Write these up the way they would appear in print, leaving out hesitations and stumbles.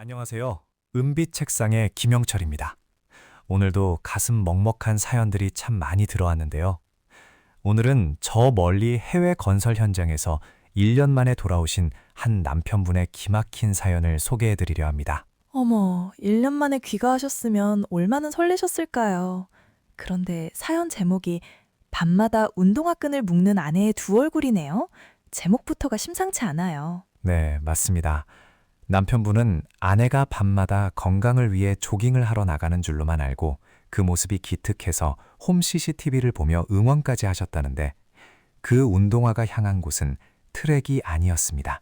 안녕하세요. 은빛 책상의 김영철입니다. 오늘도 가슴 먹먹한 사연들이 참 많이 들어왔는데요. 오늘은 저 멀리 해외 건설 현장에서 1년 만에 돌아오신 한 남편분의 기막힌 사연을 소개해 드리려 합니다. 어머, 1년 만에 귀가하셨으면 얼마나 설레셨을까요? 그런데 사연 제목이 밤마다 운동화 끈을 묶는 아내의 두 얼굴이네요. 제목부터가 심상치 않아요. 네, 맞습니다. 남편분은 아내가 밤마다 건강을 위해 조깅을 하러 나가는 줄로만 알고 그 모습이 기특해서 홈 CCTV를 보며 응원까지 하셨다는데 그 운동화가 향한 곳은 트랙이 아니었습니다.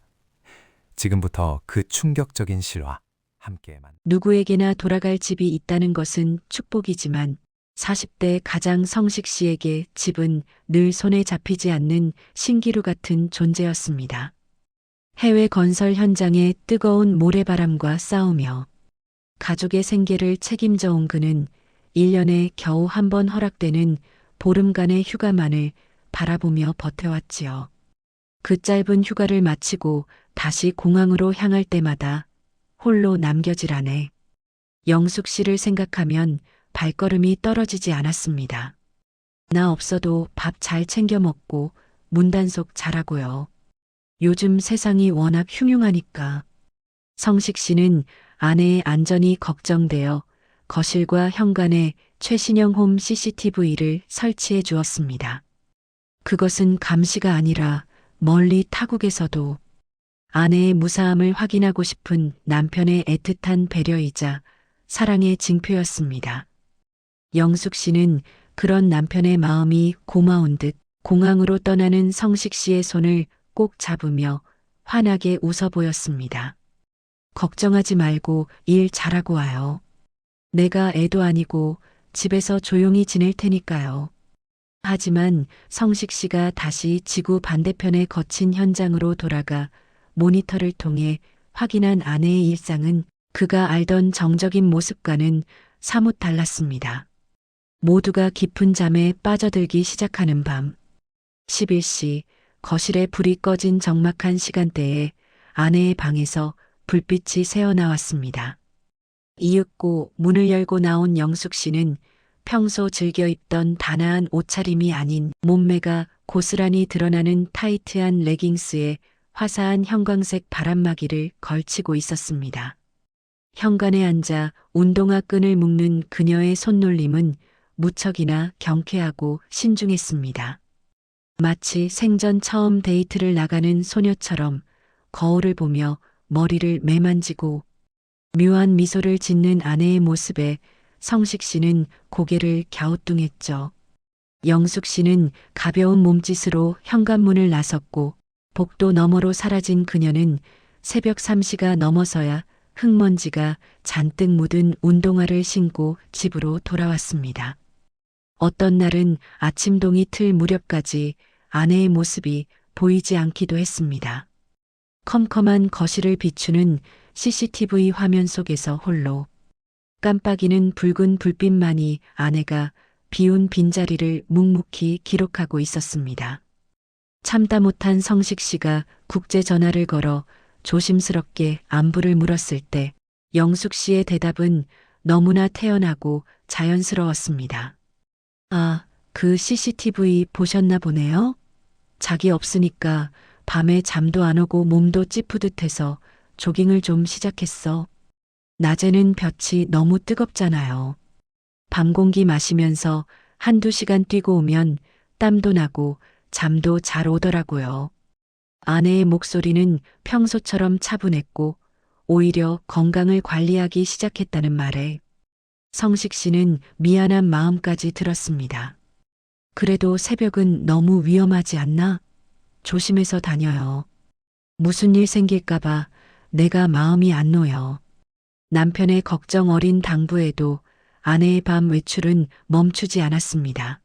지금부터 그 충격적인 실화 함께 누구에게나 돌아갈 집이 있다는 것은 축복이지만 40대 가장 성식 씨에게 집은 늘 손에 잡히지 않는 신기루 같은 존재였습니다. 해외 건설 현장의 뜨거운 모래바람과 싸우며 가족의 생계를 책임져 온 그는 1년에 겨우 한 번 허락되는 보름간의 휴가만을 바라보며 버텨왔지요. 그 짧은 휴가를 마치고 다시 공항으로 향할 때마다 홀로 남겨질 아내. 영숙 씨를 생각하면 발걸음이 떨어지지 않았습니다. 나 없어도 밥 잘 챙겨 먹고 문단속 잘하고요. 요즘 세상이 워낙 흉흉하니까. 성식 씨는 아내의 안전이 걱정되어 거실과 현관에 최신형 홈 CCTV를 설치해 주었습니다. 그것은 감시가 아니라 멀리 타국에서도 아내의 무사함을 확인하고 싶은 남편의 애틋한 배려이자 사랑의 징표였습니다. 영숙 씨는 그런 남편의 마음이 고마운 듯 공항으로 떠나는 성식 씨의 손을 꼭 잡으며 환하게 웃어 보였습니다. 걱정하지 말고 일 잘하고 와요. 내가 애도 아니고 집에서 조용히 지낼 테니까요. 하지만 성식 씨가 다시 지구 반대편의 거친 현장으로 돌아가 모니터를 통해 확인한 아내의 일상은 그가 알던 정적인 모습과는 사뭇 달랐습니다. 모두가 깊은 잠에 빠져들기 시작하는 밤. 11시 거실에 불이 꺼진 적막한 시간대에 아내의 방에서 불빛이 새어나왔습니다. 이윽고 문을 열고 나온 영숙 씨는 평소 즐겨 입던 단아한 옷차림이 아닌 몸매가 고스란히 드러나는 타이트한 레깅스에 화사한 형광색 바람막이를 걸치고 있었습니다. 현관에 앉아 운동화 끈을 묶는 그녀의 손놀림은 무척이나 경쾌하고 신중했습니다. 마치 생전 처음 데이트를 나가는 소녀처럼 거울을 보며 머리를 매만지고 묘한 미소를 짓는 아내의 모습에 성식 씨는 고개를 갸우뚱했죠. 영숙 씨는 가벼운 몸짓으로 현관문을 나섰고 복도 너머로 사라진 그녀는 새벽 3시가 넘어서야 흙먼지가 잔뜩 묻은 운동화를 신고 집으로 돌아왔습니다. 어떤 날은 아침동이 틀 무렵까지 아내의 모습이 보이지 않기도 했습니다. 컴컴한 거실을 비추는 CCTV 화면 속에서 홀로 깜빡이는 붉은 불빛만이 아내가 비운 빈자리를 묵묵히 기록하고 있었습니다. 참다 못한 성식 씨가 국제 전화를 걸어 조심스럽게 안부를 물었을 때 영숙 씨의 대답은 너무나 태연하고 자연스러웠습니다. 아, 그 CCTV 보셨나 보네요? 자기 없으니까 밤에 잠도 안 오고 몸도 찌푸듯해서 조깅을 좀 시작했어. 낮에는 볕이 너무 뜨겁잖아요. 밤 공기 마시면서 한두 시간 뛰고 오면 땀도 나고 잠도 잘 오더라고요. 아내의 목소리는 평소처럼 차분했고 오히려 건강을 관리하기 시작했다는 말에 성식 씨는 미안한 마음까지 들었습니다. 그래도 새벽은 너무 위험하지 않나? 조심해서 다녀요. 무슨 일 생길까봐 내가 마음이 안 놓여. 남편의 걱정 어린 당부에도 아내의 밤 외출은 멈추지 않았습니다.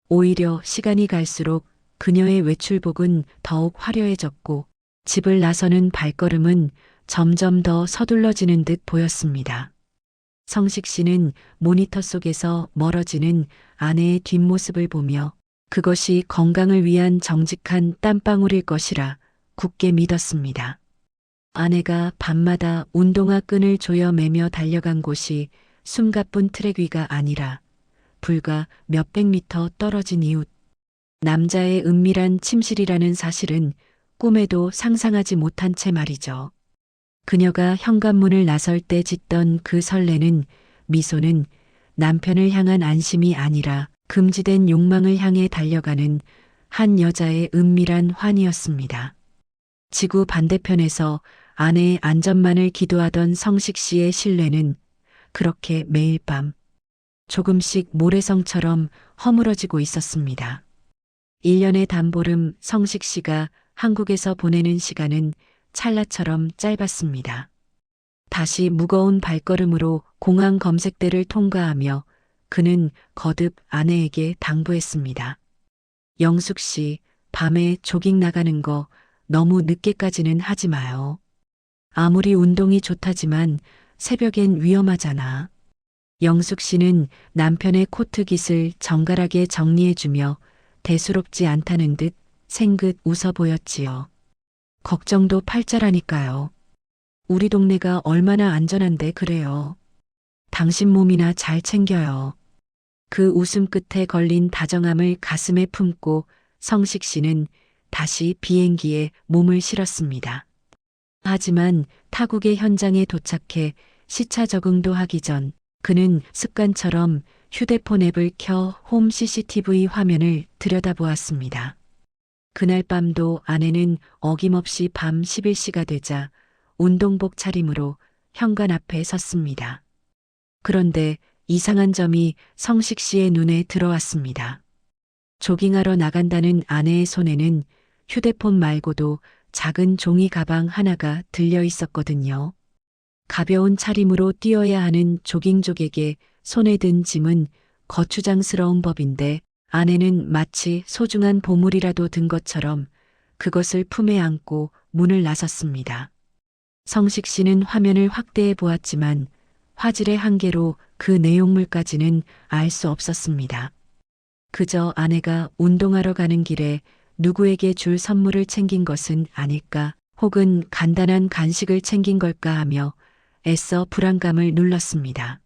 오히려 시간이 갈수록 그녀의 외출복은 더욱 화려해졌고 집을 나서는 발걸음은 점점 더 서둘러지는 듯 보였습니다. 성식 씨는 모니터 속에서 멀어지는 아내의 뒷모습을 보며 그것이 건강을 위한 정직한 땀방울일 것이라 굳게 믿었습니다. 아내가 밤마다 운동화 끈을 조여매며 달려간 곳이 숨가쁜 트랙 위가 아니라 불과 몇백 미터 떨어진 이웃. 남자의 은밀한 침실이라는 사실은 꿈에도 상상하지 못한 채 말이죠. 그녀가 현관문을 나설 때 짓던 그 설레는 미소는 남편을 향한 안심이 아니라 금지된 욕망을 향해 달려가는 한 여자의 은밀한 환희였습니다. 지구 반대편에서 아내의 안전만을 기도하던 성식 씨의 신뢰는 그렇게 매일 밤 조금씩 모래성처럼 허물어지고 있었습니다. 1년의 단보름 성식 씨가 한국에서 보내는 시간은 찰나처럼 짧았습니다. 다시 무거운 발걸음으로 공항 검색대를 통과하며 그는 거듭 아내에게 당부했습니다. 영숙 씨, 밤에 조깅 나가는 거 너무 늦게까지는 하지 마요. 아무리 운동이 좋다지만 새벽엔 위험하잖아. 영숙 씨는 남편의 코트깃을 정갈하게 정리해주며 대수롭지 않다는 듯 생긋 웃어 보였지요. 걱정도 팔자라니까요. 우리 동네가 얼마나 안전한데 그래요. 당신 몸이나 잘 챙겨요. 그 웃음 끝에 걸린 다정함을 가슴에 품고 성식 씨는 다시 비행기에 몸을 실었습니다. 하지만 타국의 현장에 도착해 시차 적응도 하기 전 그는 습관처럼 휴대폰 앱을 켜 홈 CCTV 화면을 들여다보았습니다. 그날 밤도 아내는 어김없이 밤 11시가 되자 운동복 차림으로 현관 앞에 섰습니다. 그런데 이상한 점이 성식 씨의 눈에 들어왔습니다. 조깅하러 나간다는 아내의 손에는 휴대폰 말고도 작은 종이 가방 하나가 들려 있었거든요. 가벼운 차림으로 뛰어야 하는 조깅족에게 손에 든 짐은 거추장스러운 법인데 아내는 마치 소중한 보물이라도 든 것처럼 그것을 품에 안고 문을 나섰습니다. 성식 씨는 화면을 확대해 보았지만 화질의 한계로 그 내용물까지는 알 수 없었습니다. 그저 아내가 운동하러 가는 길에 누구에게 줄 선물을 챙긴 것은 아닐까 혹은 간단한 간식을 챙긴 걸까 하며 애써 불안감을 눌렀습니다.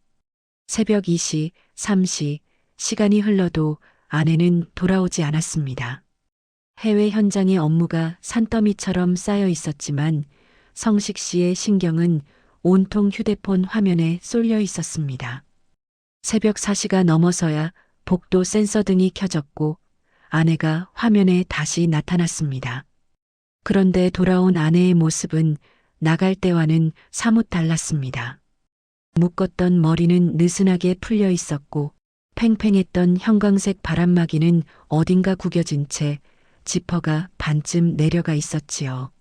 새벽 2시, 3시, 시간이 흘러도 아내는 돌아오지 않았습니다. 해외 현장의 업무가 산더미처럼 쌓여 있었지만 성식 씨의 신경은 온통 휴대폰 화면에 쏠려 있었습니다. 새벽 4시가 넘어서야 복도 센서 등이 켜졌고 아내가 화면에 다시 나타났습니다. 그런데 돌아온 아내의 모습은 나갈 때와는 사뭇 달랐습니다. 묶었던 머리는 느슨하게 풀려 있었고 팽팽했던 형광색 바람막이는 어딘가 구겨진 채 지퍼가 반쯤 내려가 있었지요.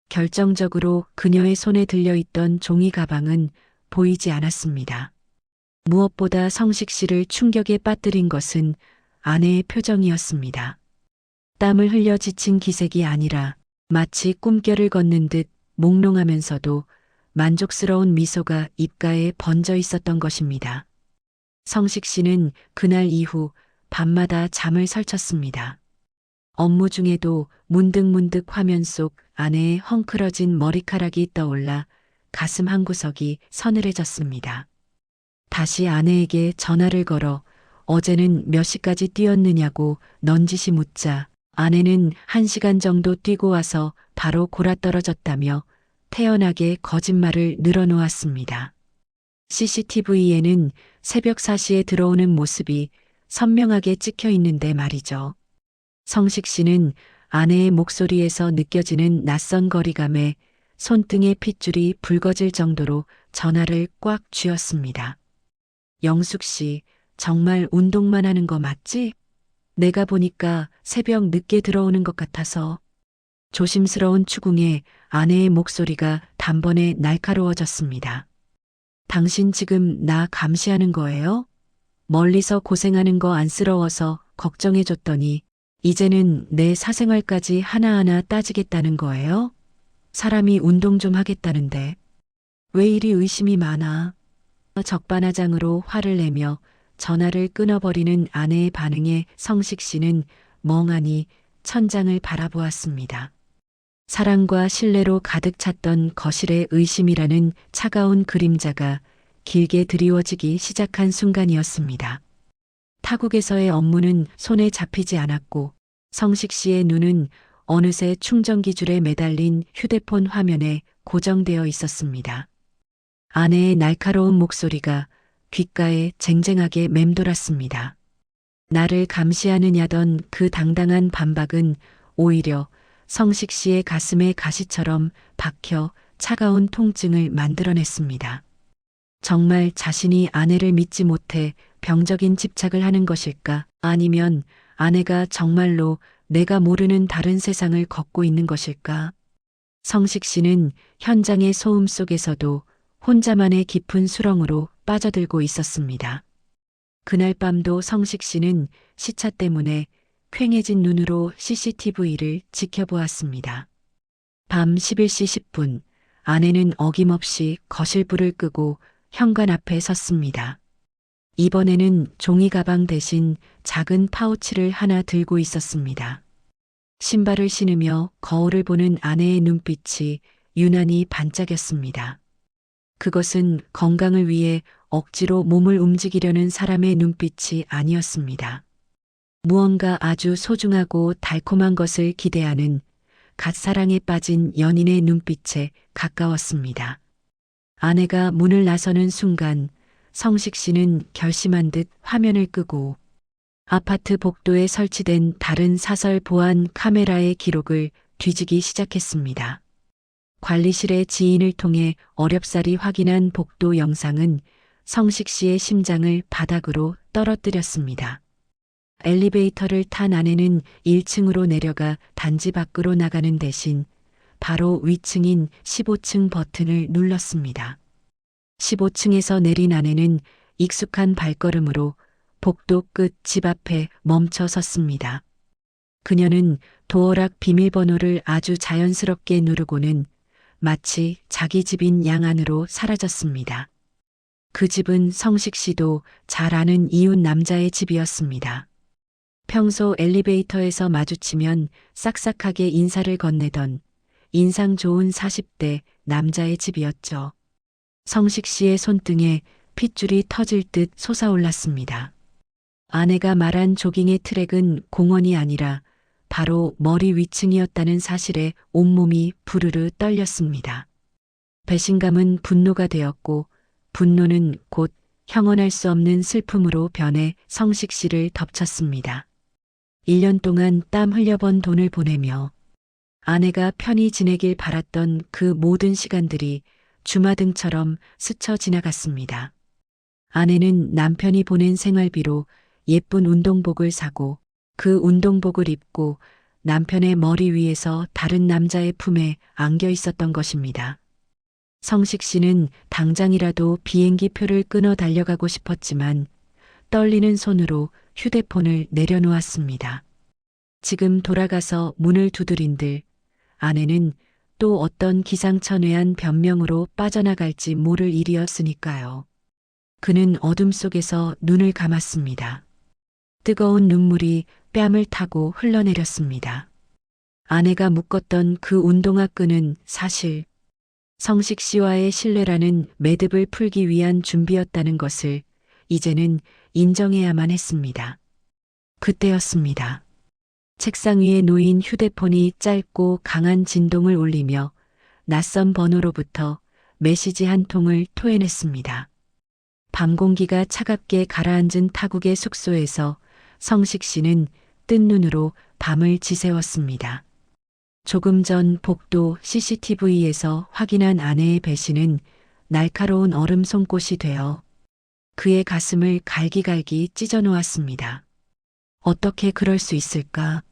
결정적으로 그녀의 손에 들려있던 종이 가방은 보이지 않았습니다. 무엇보다 성식 씨를 충격에 빠뜨린 것은 아내의 표정이었습니다. 땀을 흘려 지친 기색이 아니라 마치 꿈결을 걷는 듯 몽롱하면서도 만족스러운 미소가 입가에 번져 있었던 것입니다. 성식 씨는 그날 이후 밤마다 잠을 설쳤습니다. 업무 중에도 문득문득 화면 속 아내의 헝클어진 머리카락이 떠올라 가슴 한구석이 서늘해졌습니다. 다시 아내에게 전화를 걸어 어제는 몇 시까지 뛰었느냐고 넌지시 묻자 아내는 1시간 정도 뛰고 와서 바로 골아떨어졌다며 태연하게 거짓말을 늘어놓았습니다. CCTV에는 새벽 4시에 들어오는 모습이 선명하게 찍혀 있는데 말이죠. 성식 씨는 아내의 목소리에서 느껴지는 낯선 거리감에 손등의 핏줄이 붉어질 정도로 전화를 꽉 쥐었습니다. 영숙 씨, 정말 운동만 하는 거 맞지? 내가 보니까 새벽 늦게 들어오는 것 같아서. 조심스러운 추궁에 아내의 목소리가 단번에 날카로워졌습니다. 당신 지금 나 감시하는 거예요? 멀리서 고생하는 거 안쓰러워서 걱정해줬더니 이제는 내 사생활까지 하나하나 따지겠다는 거예요? 사람이 운동 좀 하겠다는데. 왜 이리 의심이 많아? 적반하장으로 화를 내며 전화를 끊어버리는 아내의 반응에 성식 씨는 멍하니 천장을 바라보았습니다. 사랑과 신뢰로 가득 찼던 거실의 의심이라는 차가운 그림자가 길게 드리워지기 시작한 순간이었습니다. 타국에서의 업무는 손에 잡히지 않았고 성식 씨의 눈은 어느새 충전기 줄에 매달린 휴대폰 화면에 고정되어 있었습니다. 아내의 날카로운 목소리가 귓가에 쟁쟁하게 맴돌았습니다. 나를 감시하느냐던 그 당당한 반박은 오히려 성식 씨의 가슴에 가시처럼 박혀 차가운 통증을 만들어냈습니다. 정말 자신이 아내를 믿지 못해 병적인 집착을 하는 것일까? 아니면 아내가 정말로 내가 모르는 다른 세상을 걷고 있는 것일까? 성식 씨는 현장의 소음 속에서도 혼자만의 깊은 수렁으로 빠져들고 있었습니다. 그날 밤도 성식 씨는 시차 때문에 퀭해진 눈으로 CCTV를 지켜보았습니다. 밤 11시 10분, 아내는 어김없이 거실 불을 끄고 현관 앞에 섰습니다. 이번에는 종이 가방 대신 작은 파우치를 하나 들고 있었습니다. 신발을 신으며 거울을 보는 아내의 눈빛이 유난히 반짝였습니다. 그것은 건강을 위해 억지로 몸을 움직이려는 사람의 눈빛이 아니었습니다. 무언가 아주 소중하고 달콤한 것을 기대하는 갓사랑에 빠진 연인의 눈빛에 가까웠습니다. 아내가 문을 나서는 순간 성식 씨는 결심한 듯 화면을 끄고 아파트 복도에 설치된 다른 사설 보안 카메라의 기록을 뒤지기 시작했습니다. 관리실의 지인을 통해 어렵사리 확인한 복도 영상은 성식 씨의 심장을 바닥으로 떨어뜨렸습니다. 엘리베이터를 탄 아내는 1층으로 내려가 단지 밖으로 나가는 대신 바로 위층인 15층 버튼을 눌렀습니다. 15층에서 내린 아내는 익숙한 발걸음으로 복도 끝 집 앞에 멈춰 섰습니다. 그녀는 도어락 비밀번호를 아주 자연스럽게 누르고는 마치 자기 집인 양 안으로 사라졌습니다. 그 집은 성식 씨도 잘 아는 이웃 남자의 집이었습니다. 평소 엘리베이터에서 마주치면 싹싹하게 인사를 건네던 인상 좋은 40대 남자의 집이었죠. 성식 씨의 손등에 핏줄이 터질 듯 솟아올랐습니다. 아내가 말한 조깅의 트랙은 공원이 아니라 바로 머리 위층이었다는 사실에 온몸이 부르르 떨렸습니다. 배신감은 분노가 되었고 분노는 곧 형언할 수 없는 슬픔으로 변해 성식 씨를 덮쳤습니다. 1년 동안 땀 흘려번 돈을 보내며 아내가 편히 지내길 바랐던 그 모든 시간들이 주마등처럼 스쳐 지나갔습니다. 아내는 남편이 보낸 생활비로 예쁜 운동복을 사고 그 운동복을 입고 남편의 머리 위에서 다른 남자의 품에 안겨 있었던 것입니다. 성식 씨는 당장이라도 비행기 표를 끊어 달려가고 싶었지만 떨리는 손으로 휴대폰을 내려놓았습니다. 지금 돌아가서 문을 두드린들 아내는 또 어떤 기상천외한 변명으로 빠져나갈지 모를 일이었으니까요. 그는 어둠 속에서 눈을 감았습니다. 뜨거운 눈물이 뺨을 타고 흘러내렸습니다. 아내가 묶었던 그 운동화 끈은 사실 성식 씨와의 신뢰라는 매듭을 풀기 위한 준비였다는 것을 이제는 인정해야만 했습니다. 그때였습니다. 책상 위에 놓인 휴대폰이 짧고 강한 진동을 울리며 낯선 번호로부터 메시지 한 통을 토해냈습니다. 밤 공기가 차갑게 가라앉은 타국의 숙소에서 성식 씨는 뜬 눈으로 밤을 지새웠습니다. 조금 전 복도 CCTV에서 확인한 아내의 배신은 날카로운 얼음 송곳이 되어 그의 가슴을 갈기갈기 찢어놓았습니다. 어떻게 그럴 수 있을까?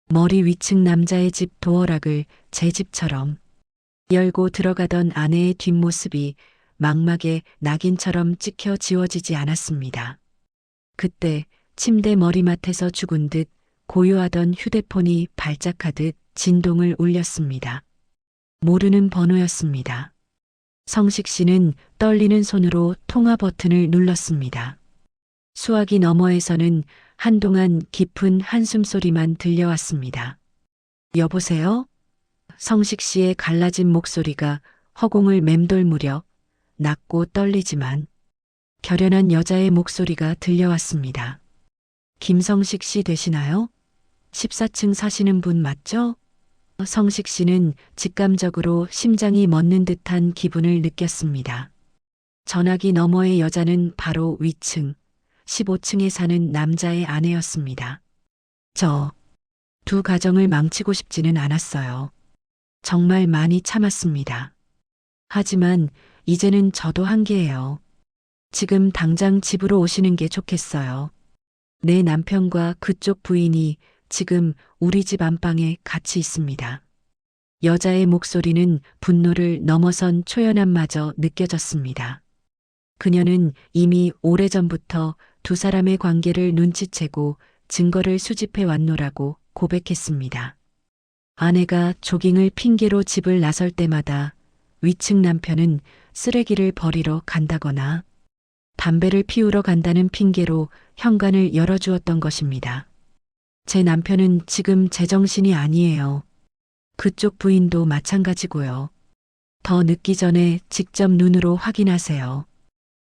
머리 위층 남자의 집 도어락을 제 집처럼 열고 들어가던 아내의 뒷모습이 망막에 낙인처럼 찍혀 지워지지 않았습니다. 그때 침대 머리맡에서 죽은 듯 고요하던 휴대폰이 발작하듯 진동을 울렸습니다. 모르는 번호였습니다. 성식 씨는 떨리는 손으로 통화 버튼을 눌렀습니다. 수화기 너머에서는 한동안 깊은 한숨 소리만 들려왔습니다. 여보세요? 성식 씨의 갈라진 목소리가 허공을 맴돌 무렵 낮고 떨리지만 결연한 여자의 목소리가 들려왔습니다. 김성식 씨 되시나요? 14층 사시는 분 맞죠? 성식 씨는 직감적으로 심장이 멎는 듯한 기분을 느꼈습니다. 전화기 너머의 여자는 바로 위층, 15층에 사는 남자의 아내였습니다. 저 두 가정을 망치고 싶지는 않았어요. 정말 많이 참았습니다. 하지만 이제는 저도 한계예요. 지금 당장 집으로 오시는 게 좋겠어요. 내 남편과 그쪽 부인이 지금 우리 집 안방에 같이 있습니다. 여자의 목소리는 분노를 넘어선 초연함마저 느껴졌습니다. 그녀는 이미 오래전부터 두 사람의 관계를 눈치채고 증거를 수집해 왔노라고 고백했습니다. 아내가 조깅을 핑계로 집을 나설 때마다 위층 남편은 쓰레기를 버리러 간다거나 담배를 피우러 간다는 핑계로 현관을 열어주었던 것입니다. 제 남편은 지금 제정신이 아니에요. 그쪽 부인도 마찬가지고요. 더 늦기 전에 직접 눈으로 확인하세요.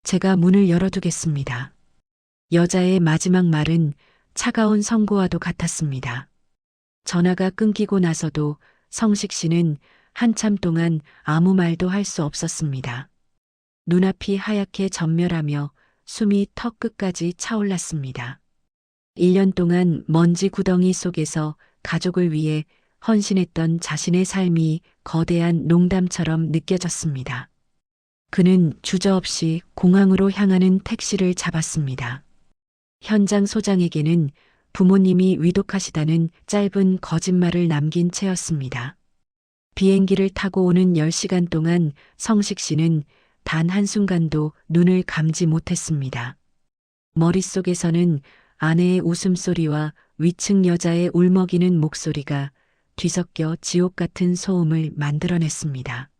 제가 문을 열어두겠습니다. 여자의 마지막 말은 차가운 선고와도 같았습니다. 전화가 끊기고 나서도 성식 씨는 한참 동안 아무 말도 할 수 없었습니다. 눈앞이 하얗게 전멸하며 숨이 턱 끝까지 차올랐습니다. 1년 동안 먼지 구덩이 속에서 가족을 위해 헌신했던 자신의 삶이 거대한 농담처럼 느껴졌습니다. 그는 주저없이 공항으로 향하는 택시를 잡았습니다. 현장 소장에게는 부모님이 위독하시다는 짧은 거짓말을 남긴 채였습니다. 비행기를 타고 오는 10시간 동안 성식 씨는 단 한순간도 눈을 감지 못했습니다. 머릿속에서는 아내의 웃음소리와 위층 여자의 울먹이는 목소리가 뒤섞여 지옥 같은 소음을 만들어냈습니다.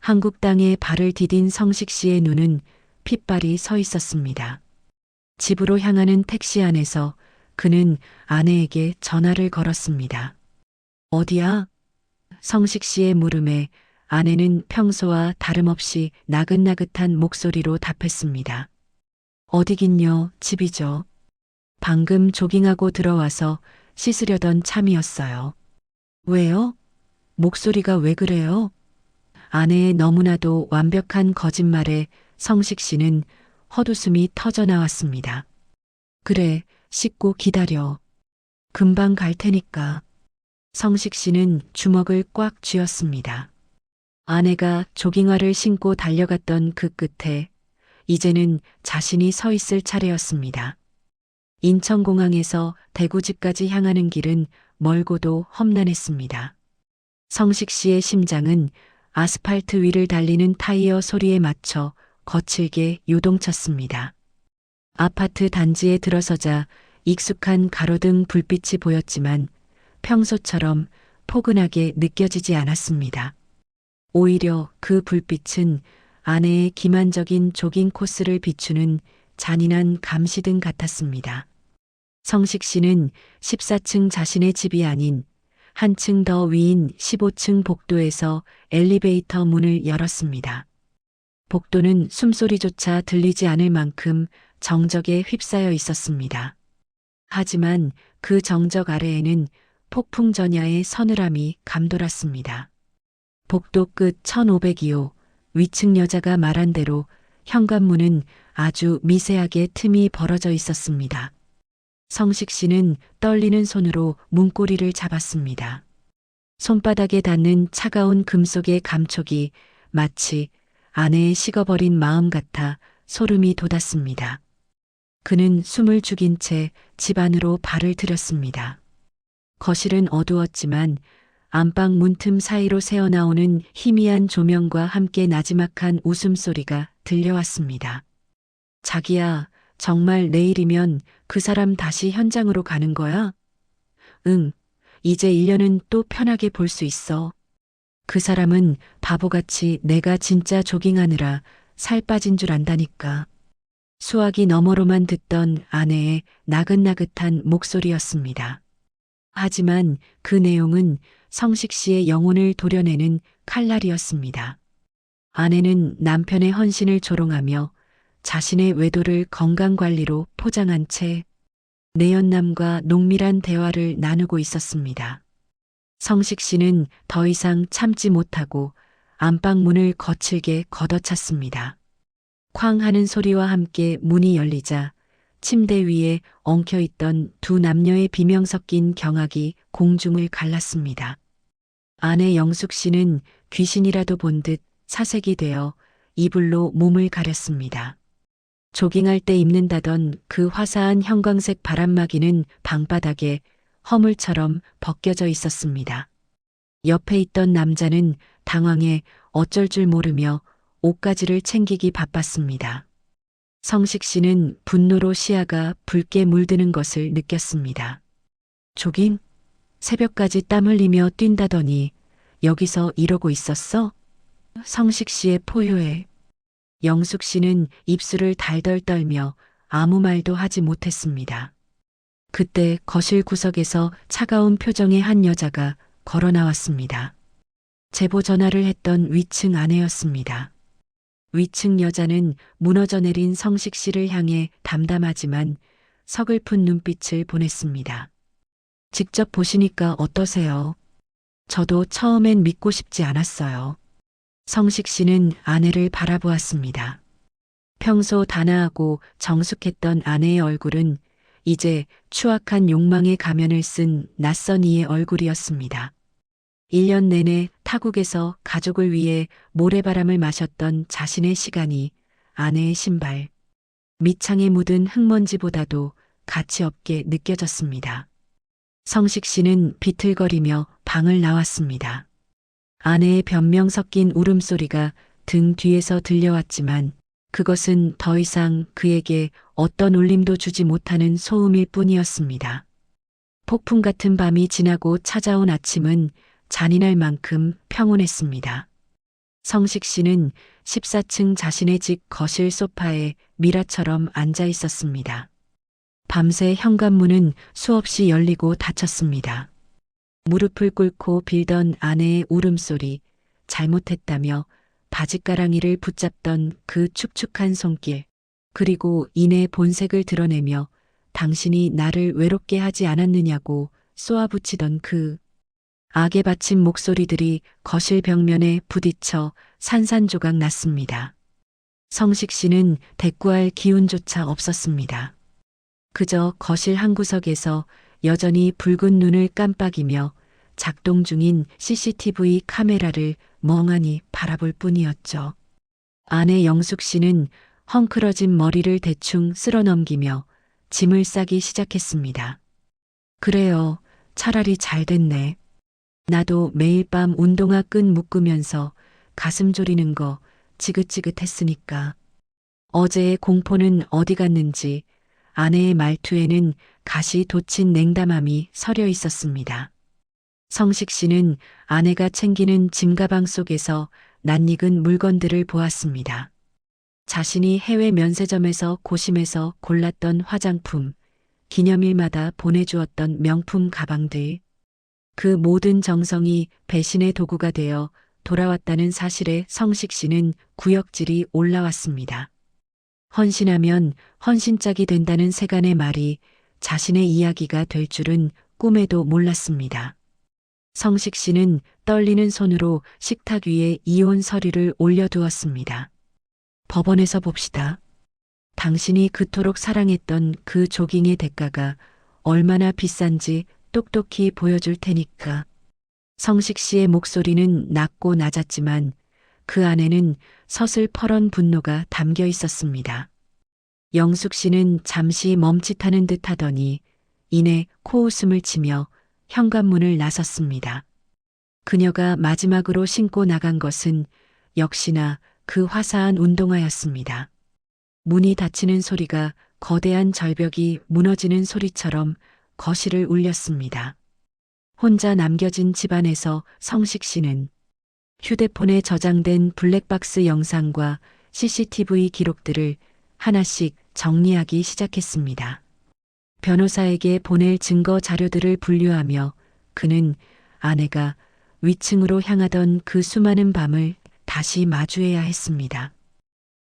한국 땅에 발을 디딘 성식 씨의 눈은 핏발이 서 있었습니다. 집으로 향하는 택시 안에서 그는 아내에게 전화를 걸었습니다. 어디야? 성식 씨의 물음에 아내는 평소와 다름없이 나긋나긋한 목소리로 답했습니다. 어디긴요, 집이죠. 방금 조깅하고 들어와서 씻으려던 참이었어요. 왜요? 목소리가 왜 그래요? 아내의 너무나도 완벽한 거짓말에 성식 씨는 헛웃음이 터져 나왔습니다. 그래, 씻고 기다려. 금방 갈 테니까. 성식 씨는 주먹을 꽉 쥐었습니다. 아내가 조깅화를 신고 달려갔던 그 끝에 이제는 자신이 서 있을 차례였습니다. 인천공항에서 대구집까지 향하는 길은 멀고도 험난했습니다. 성식 씨의 심장은 아스팔트 위를 달리는 타이어 소리에 맞춰 거칠게 요동쳤습니다. 아파트 단지에 들어서자 익숙한 가로등 불빛이 보였지만 평소처럼 포근하게 느껴지지 않았습니다. 오히려 그 불빛은 아내의 기만적인 조깅 코스를 비추는 잔인한 감시등 같았습니다. 성식 씨는 14층 자신의 집이 아닌 한층 더 위인 15층 복도에서 엘리베이터 문을 열었습니다. 복도는 숨소리조차 들리지 않을 만큼 정적에 휩싸여 있었습니다. 하지만 그 정적 아래에는 폭풍 전야의 서늘함이 감돌았습니다. 복도 끝 1502호 위층 여자가 말한 대로 현관문은 아주 미세하게 틈이 벌어져 있었습니다. 성식 씨는 떨리는 손으로 문고리를 잡았습니다. 손바닥에 닿는 차가운 금속의 감촉이 마치 아내의 식어버린 마음 같아 소름이 돋았습니다. 그는 숨을 죽인 채 집 안으로 발을 들였습니다. 거실은 어두웠지만 안방 문틈 사이로 새어나오는 희미한 조명과 함께 나지막한 웃음소리가 들려왔습니다. 자기야, 정말 내일이면 그 사람 다시 현장으로 가는 거야? 응, 이제 1년은 또 편하게 볼 수 있어. 그 사람은 바보같이 내가 진짜 조깅하느라 살 빠진 줄 안다니까. 수화기 너머로만 듣던 아내의 나긋나긋한 목소리였습니다. 하지만 그 내용은 성식 씨의 영혼을 도려내는 칼날이었습니다. 아내는 남편의 헌신을 조롱하며 자신의 외도를 건강관리로 포장한 채 내연남과 농밀한 대화를 나누고 있었습니다. 성식 씨는 더 이상 참지 못하고 안방문을 거칠게 걷어찼습니다. 쾅 하는 소리와 함께 문이 열리자 침대 위에 엉켜있던 두 남녀의 비명 섞인 경악이 공중을 갈랐습니다. 아내 영숙 씨는 귀신이라도 본 듯 사색이 되어 이불로 몸을 가렸습니다. 조깅할 때 입는다던 그 화사한 형광색 바람막이는 방바닥에 허물처럼 벗겨져 있었습니다. 옆에 있던 남자는 당황해 어쩔 줄 모르며 옷가지를 챙기기 바빴습니다. 성식 씨는 분노로 시야가 붉게 물드는 것을 느꼈습니다. 조깅? 새벽까지 땀 흘리며 뛴다더니 여기서 이러고 있었어? 성식 씨의 포효에 영숙 씨는 입술을 달덜 떨며 아무 말도 하지 못했습니다. 그때 거실 구석에서 차가운 표정의 한 여자가 걸어 나왔습니다. 제보 전화를 했던 위층 아내였습니다. 위층 여자는 무너져 내린 성식 씨를 향해 담담하지만 서글픈 눈빛을 보냈습니다. 직접 보시니까 어떠세요? 저도 처음엔 믿고 싶지 않았어요. 성식 씨는 아내를 바라보았습니다. 평소 단아하고 정숙했던 아내의 얼굴은 이제 추악한 욕망의 가면을 쓴 낯선 이의 얼굴이었습니다. 1년 내내 타국에서 가족을 위해 모래바람을 마셨던 자신의 시간이 아내의 신발, 밑창에 묻은 흙먼지보다도 가치 없게 느껴졌습니다. 성식 씨는 비틀거리며 방을 나왔습니다. 아내의 변명 섞인 울음소리가 등 뒤에서 들려왔지만 그것은 더 이상 그에게 어떤 울림도 주지 못하는 소음일 뿐이었습니다. 폭풍 같은 밤이 지나고 찾아온 아침은 잔인할 만큼 평온했습니다. 성식 씨는 14층 자신의 집 거실 소파에 미라처럼 앉아 있었습니다. 밤새 현관문은 수없이 열리고 닫혔습니다. 무릎을 꿇고 빌던 아내의 울음소리, 잘못했다며 바짓가랑이를 붙잡던 그 축축한 손길, 그리고 이내 본색을 드러내며 당신이 나를 외롭게 하지 않았느냐고 쏘아붙이던 그 악에 바친 목소리들이 거실 벽면에 부딪혀 산산조각 났습니다. 성식 씨는 대꾸할 기운조차 없었습니다. 그저 거실 한 구석에서 여전히 붉은 눈을 깜빡이며 작동 중인 CCTV 카메라를 멍하니 바라볼 뿐이었죠. 아내 영숙 씨는 헝클어진 머리를 대충 쓸어넘기며 짐을 싸기 시작했습니다. 그래요. 차라리 잘 됐네. 나도 매일 밤 운동화 끈 묶으면서 가슴 졸이는 거 지긋지긋했으니까. 어제의 공포는 어디 갔는지 아내의 말투에는 가시 돋친 냉담함이 서려 있었습니다. 성식 씨는 아내가 챙기는 짐가방 속에서 낯익은 물건들을 보았습니다. 자신이 해외 면세점에서 고심해서 골랐던 화장품, 기념일마다 보내주었던 명품 가방들, 그 모든 정성이 배신의 도구가 되어 돌아왔다는 사실에 성식 씨는 구역질이 올라왔습니다. 헌신하면 헌신짝이 된다는 세간의 말이 자신의 이야기가 될 줄은 꿈에도 몰랐습니다. 성식 씨는 떨리는 손으로 식탁 위에 이혼 서류를 올려두었습니다. 법원에서 봅시다. 당신이 그토록 사랑했던 그 조깅의 대가가 얼마나 비싼지 똑똑히 보여줄 테니까. 성식 씨의 목소리는 낮고 낮았지만 그 안에는 서슬퍼런 분노가 담겨 있었습니다. 영숙 씨는 잠시 멈칫하는 듯 하더니 이내 코웃음을 치며 현관문을 나섰습니다. 그녀가 마지막으로 신고 나간 것은 역시나 그 화사한 운동화였습니다. 문이 닫히는 소리가 거대한 절벽이 무너지는 소리처럼 거실을 울렸습니다. 혼자 남겨진 집안에서 성식 씨는 휴대폰에 저장된 블랙박스 영상과 CCTV 기록들을 하나씩 정리하기 시작했습니다. 변호사에게 보낼 증거 자료들을 분류하며 그는 아내가 위층으로 향하던 그 수많은 밤을 다시 마주해야 했습니다.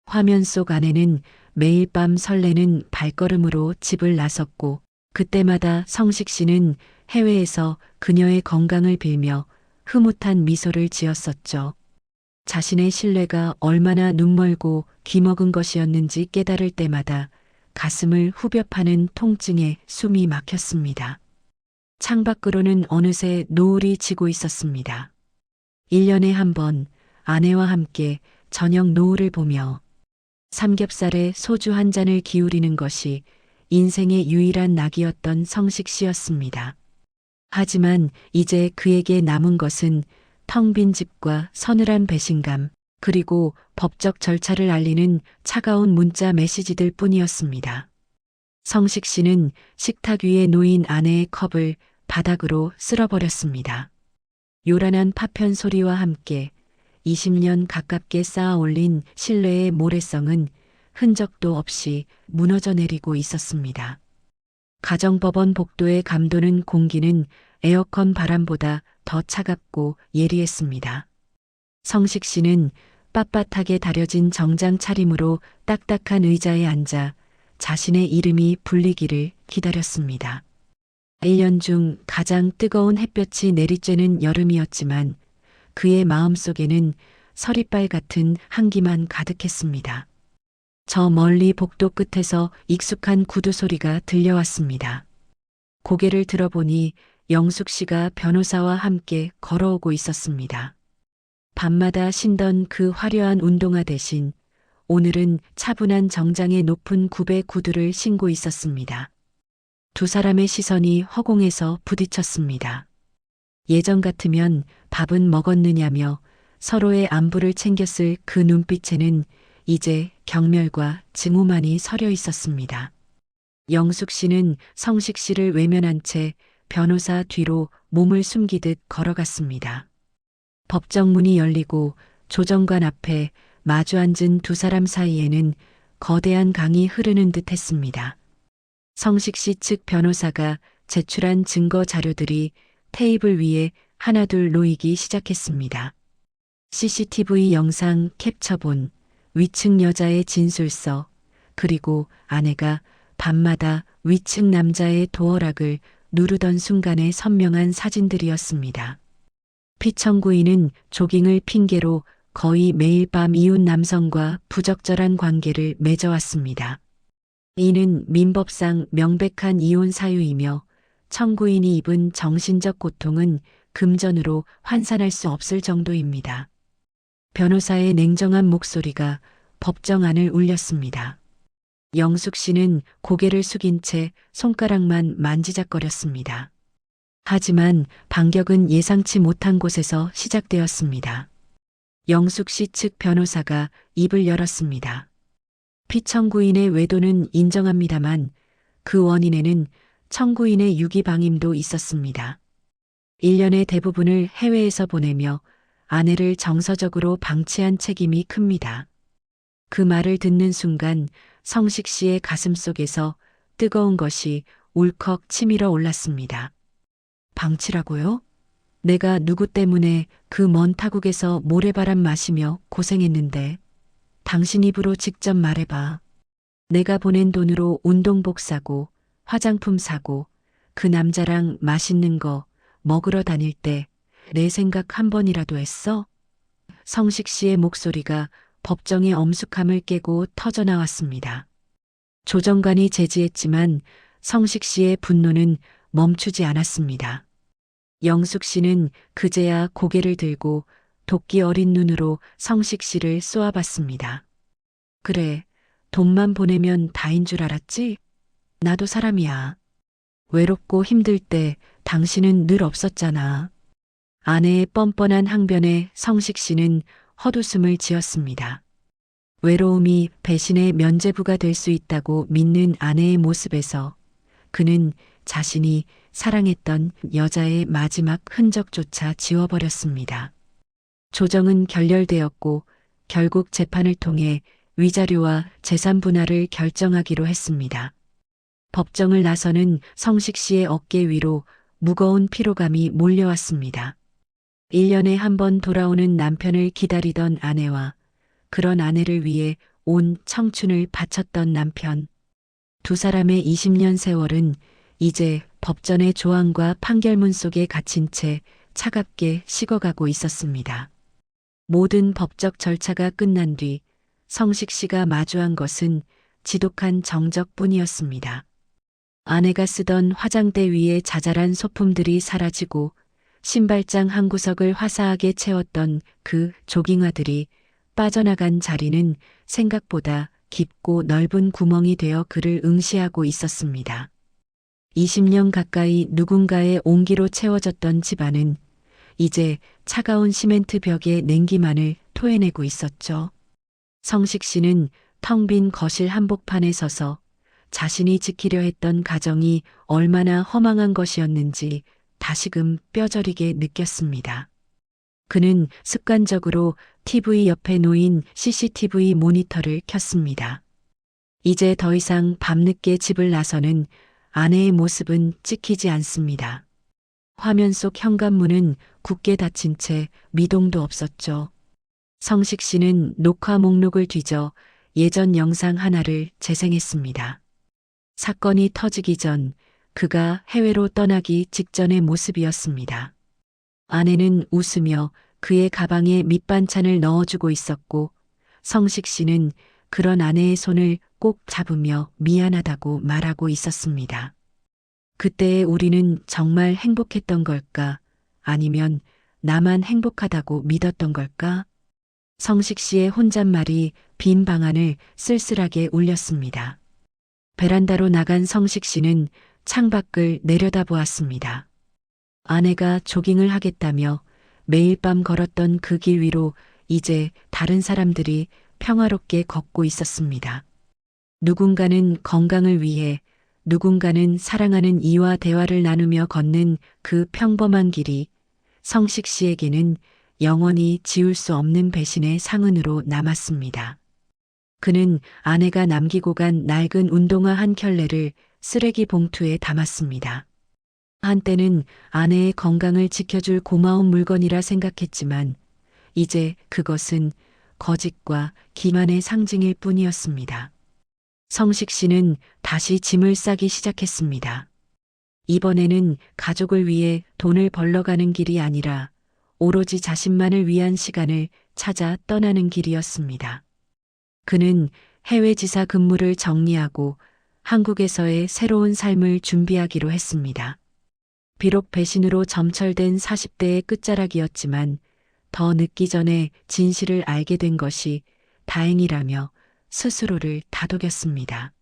화면 속 아내는 매일 밤 설레는 발걸음으로 집을 나섰고 그때마다 성식 씨는 해외에서 그녀의 건강을 빌며 흐뭇한 미소를 지었었죠. 자신의 신뢰가 얼마나 눈멀고 귀먹은 것이었는지 깨달을 때마다 가슴을 후벼 파는 통증에 숨이 막혔습니다. 창밖으로는 어느새 노을이 지고 있었습니다. 1년에 한 번 아내와 함께 저녁 노을을 보며 삼겹살에 소주 한 잔을 기울이는 것이 인생의 유일한 낙이었던 성식 씨였습니다. 하지만 이제 그에게 남은 것은 텅 빈 집과 서늘한 배신감, 그리고 법적 절차를 알리는 차가운 문자 메시지들 뿐이었습니다. 성식 씨는 식탁 위에 놓인 아내의 컵을 바닥으로 쓸어버렸습니다. 요란한 파편 소리와 함께 20년 가깝게 쌓아 올린 신뢰의 모래성은 흔적도 없이 무너져 내리고 있었습니다. 가정법원 복도에 감도는 공기는 에어컨 바람보다 더 차갑고 예리했습니다. 성식 씨는 빳빳하게 다려진 정장 차림으로 딱딱한 의자에 앉아 자신의 이름이 불리기를 기다렸습니다. 1년 중 가장 뜨거운 햇볕이 내리쬐는 여름이었지만 그의 마음속에는 서리빨 같은 한기만 가득했습니다. 저 멀리 복도 끝에서 익숙한 구두 소리가 들려왔습니다. 고개를 들어보니 영숙 씨가 변호사와 함께 걸어오고 있었습니다. 밤마다 신던 그 화려한 운동화 대신 오늘은 차분한 정장의 높은 굽의 구두를 신고 있었습니다. 두 사람의 시선이 허공에서 부딪혔습니다. 예전 같으면 밥은 먹었느냐며 서로의 안부를 챙겼을 그 눈빛에는 이제 경멸과 증오만이 서려 있었습니다. 영숙 씨는 성식 씨를 외면한 채 변호사 뒤로 몸을 숨기듯 걸어갔습니다. 법정 문이 열리고 조정관 앞에 마주 앉은 두 사람 사이에는 거대한 강이 흐르는 듯 했습니다. 성식 씨 측 변호사가 제출한 증거 자료들이 테이블 위에 하나둘 놓이기 시작했습니다. CCTV 영상 캡처본, 위층 여자의 진술서, 그리고 아내가 밤마다 위층 남자의 도어락을 누르던 순간의 선명한 사진들이었습니다. 피청구인은 조깅을 핑계로 거의 매일 밤 이웃 남성과 부적절한 관계를 맺어왔습니다. 이는 민법상 명백한 이혼 사유이며 청구인이 입은 정신적 고통은 금전으로 환산할 수 없을 정도입니다. 변호사의 냉정한 목소리가 법정 안을 울렸습니다. 영숙 씨는 고개를 숙인 채 손가락만 만지작거렸습니다. 하지만 반격은 예상치 못한 곳에서 시작되었습니다. 영숙 씨 측 변호사가 입을 열었습니다. 피청구인의 외도는 인정합니다만 그 원인에는 청구인의 유기방임도 있었습니다. 1년의 대부분을 해외에서 보내며 아내를 정서적으로 방치한 책임이 큽니다. 그 말을 듣는 순간 성식 씨의 가슴 속에서 뜨거운 것이 울컥 치밀어 올랐습니다. 방치라고요? 내가 누구 때문에 그 먼 타국에서 모래바람 마시며 고생했는데 당신 입으로 직접 말해봐. 내가 보낸 돈으로 운동복 사고 화장품 사고 그 남자랑 맛있는 거 먹으러 다닐 때 내 생각 한 번이라도 했어? 성식 씨의 목소리가 법정의 엄숙함을 깨고 터져나왔습니다. 조정관이 제지했지만 성식 씨의 분노는 멈추지 않았습니다. 영숙 씨는 그제야 고개를 들고 도끼 어린 눈으로 성식 씨를 쏘아봤습니다. 그래, 돈만 보내면 다인 줄 알았지? 나도 사람이야. 외롭고 힘들 때 당신은 늘 없었잖아. 아내의 뻔뻔한 항변에 성식 씨는 헛웃음을 지었습니다. 외로움이 배신의 면죄부가 될 수 있다고 믿는 아내의 모습에서 그는 자신이 사랑했던 여자의 마지막 흔적조차 지워버렸습니다. 조정은 결렬되었고 결국 재판을 통해 위자료와 재산 분할을 결정하기로 했습니다. 법정을 나서는 성식 씨의 어깨 위로 무거운 피로감이 몰려왔습니다. 1년에 한 번 돌아오는 남편을 기다리던 아내와 그런 아내를 위해 온 청춘을 바쳤던 남편. 두 사람의 20년 세월은 이제 법전의 조항과 판결문 속에 갇힌 채 차갑게 식어가고 있었습니다. 모든 법적 절차가 끝난 뒤 성식 씨가 마주한 것은 지독한 정적뿐이었습니다. 아내가 쓰던 화장대 위에 자잘한 소품들이 사라지고 신발장 한 구석을 화사하게 채웠던 그 조깅화들이 빠져나간 자리는 생각보다 깊고 넓은 구멍이 되어 그를 응시하고 있었습니다. 20년 가까이 누군가의 온기로 채워졌던 집안은 이제 차가운 시멘트 벽의 냉기만을 토해내고 있었죠. 성식 씨는 텅 빈 거실 한복판에 서서 자신이 지키려 했던 가정이 얼마나 허망한 것이었는지 다시금 뼈저리게 느꼈습니다. 그는 습관적으로 TV 옆에 놓인 CCTV 모니터를 켰습니다. 이제 더 이상 밤늦게 집을 나서는 아내의 모습은 찍히지 않습니다. 화면 속 현관문은 굳게 닫힌 채 미동도 없었죠. 성식 씨는 녹화 목록을 뒤져 예전 영상 하나를 재생했습니다. 사건이 터지기 전 그가 해외로 떠나기 직전의 모습이었습니다. 아내는 웃으며 그의 가방에 밑반찬을 넣어주고 있었고 성식 씨는 그런 아내의 손을 꼭 잡으며 미안하다고 말하고 있었습니다. 그때의 우리는 정말 행복했던 걸까? 아니면 나만 행복하다고 믿었던 걸까? 성식 씨의 혼잣말이 빈 방안을 쓸쓸하게 울렸습니다. 베란다로 나간 성식 씨는 창밖을 내려다보았습니다. 아내가 조깅을 하겠다며 매일 밤 걸었던 그 길 위로 이제 다른 사람들이 평화롭게 걷고 있었습니다. 누군가는 건강을 위해, 누군가는 사랑하는 이와 대화를 나누며 걷는 그 평범한 길이 성식 씨에게는 영원히 지울 수 없는 배신의 상흔으로 남았습니다. 그는 아내가 남기고 간 낡은 운동화 한 켤레를 쓰레기 봉투에 담았습니다. 한때는 아내의 건강을 지켜줄 고마운 물건이라 생각했지만 이제 그것은 거짓과 기만의 상징일 뿐이었습니다. 성식 씨는 다시 짐을 싸기 시작했습니다. 이번에는 가족을 위해 돈을 벌러 가는 길이 아니라 오로지 자신만을 위한 시간을 찾아 떠나는 길이었습니다. 그는 해외 지사 근무를 정리하고 한국에서의 새로운 삶을 준비하기로 했습니다. 비록 배신으로 점철된 40대의 끝자락이었지만 더 늦기 전에 진실을 알게 된 것이 다행이라며 스스로를 다독였습니다.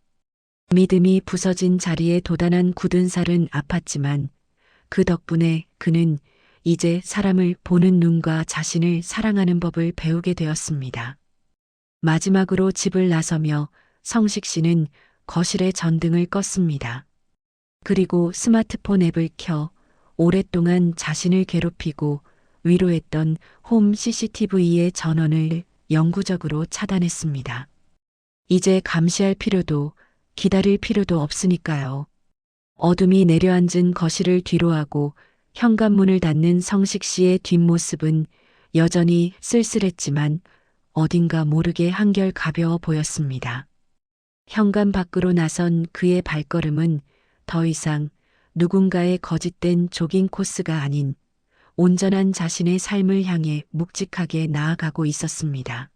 믿음이 부서진 자리에 도단한 굳은 살은 아팠지만 그 덕분에 그는 이제 사람을 보는 눈과 자신을 사랑하는 법을 배우게 되었습니다. 마지막으로 집을 나서며 성식 씨는 거실의 전등을 껐습니다. 그리고 스마트폰 앱을 켜 오랫동안 자신을 괴롭히고 위로했던 홈 CCTV의 전원을 영구적으로 차단했습니다. 이제 감시할 필요도 기다릴 필요도 없으니까요. 어둠이 내려앉은 거실을 뒤로하고 현관문을 닫는 성식 씨의 뒷모습은 여전히 쓸쓸했지만 어딘가 모르게 한결 가벼워 보였습니다. 현관 밖으로 나선 그의 발걸음은 더 이상 누군가의 거짓된 조깅 코스가 아닌 온전한 자신의 삶을 향해 묵직하게 나아가고 있었습니다.